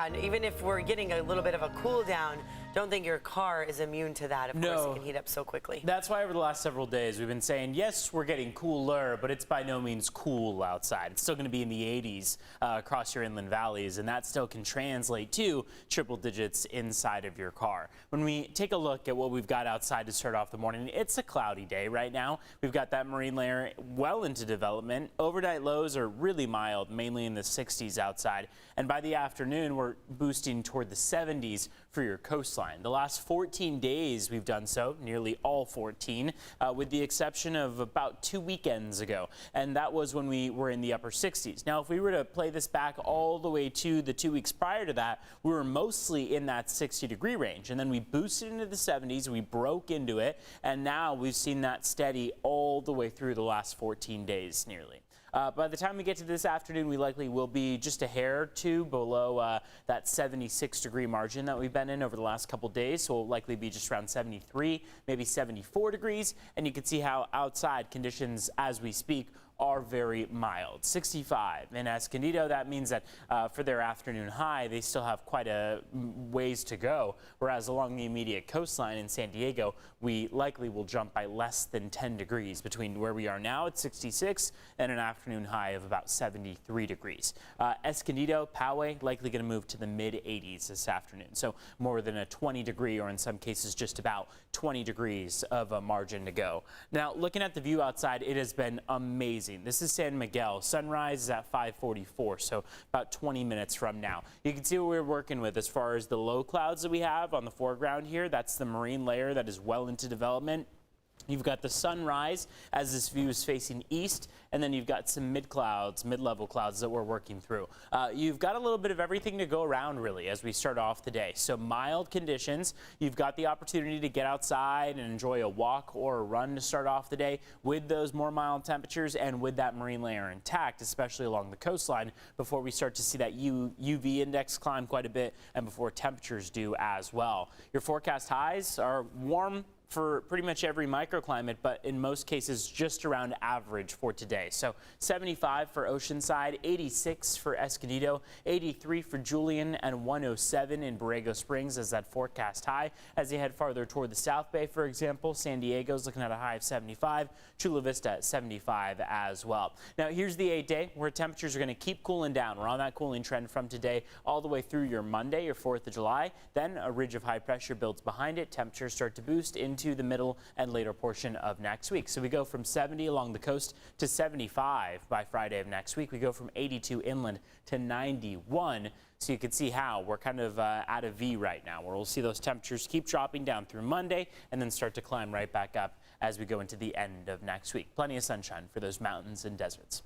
And even if we're getting a little bit of a cool down, don't think your car is immune to that. Of course, it can heat up so quickly. That's why over the last several days we've been saying, yes, we're getting cooler, but it's by no means cool outside. It's still going to be in the 80s across your inland valleys, and that still can translate to triple digits inside of your car. When we take a look at what we've got outside to start off the morning, it's a cloudy day right now. We've got that marine layer well into development. Overnight lows are really mild, mainly in the 60s outside, and by the afternoon we're boosting toward the 70s for your coastline. The last 14 days we've done so, nearly all 14, with the exception of about 2 weekends ago, and that was when we were in the upper 60s. Now, if we were to play this back all the way to the 2 weeks prior to that, we were mostly in that 60-degree range, and then we boosted into the 70s, we broke into it, and now we've seen that steady all the way through the last 14 days nearly. By the time we get to this afternoon, we likely will be just a hair or two below that 76-degree margin that we've been in over the last couple days. So we'll likely be just around 73, maybe 74 degrees. And you can see how outside conditions as we speak are very mild. 65 in Escondido. That means that for their afternoon high, they still have quite a ways to go. Whereas along the immediate coastline in San Diego, we likely will jump by less than 10 degrees between where we are now at 66 and an afternoon high of about 73 degrees. Escondido, Poway, likely going to move to the mid 80s this afternoon. So more than a 20-degree, or in some cases just about 20 degrees of a margin to go. Now, looking at the view outside, it has been amazing. This is San Miguel. Sunrise is at 5:44, so about 20 minutes from now. You can see what we're working with as far as the low clouds that we have on the foreground here. That's the marine layer that is well into development. You've got the sunrise as this view is facing east, and then you've got some mid-level clouds that we're working through. You've got a little bit of everything to go around really as we start off the day. So mild conditions. You've got the opportunity to get outside and enjoy a walk or a run to start off the day with those more mild temperatures and with that marine layer intact, especially along the coastline, before we start to see that UV index climb quite a bit and before temperatures do as well. Your forecast highs are warm for pretty much every microclimate, but in most cases just around average for today. So 75 for Oceanside, 86 for Escondido, 83 for Julian, and 107 in Borrego Springs as that forecast high. As you head farther toward the South Bay, for example, San Diego's looking at a high of 75, Chula Vista at 75 as well. Now here's the 8-day where temperatures are going to keep cooling down. We're on that cooling trend from today all the way through your Monday, your 4th of July. Then a ridge of high pressure builds behind it. Temperatures start to boost into the middle and later portion of next week. So we go from 70 along the coast to 75 by Friday of next week. We go from 82 inland to 91. So you can see how we're kind of at a V right now, where we'll see those temperatures keep dropping down through Monday and then start to climb right back up as we go into the end of next week. Plenty of sunshine for those mountains and deserts.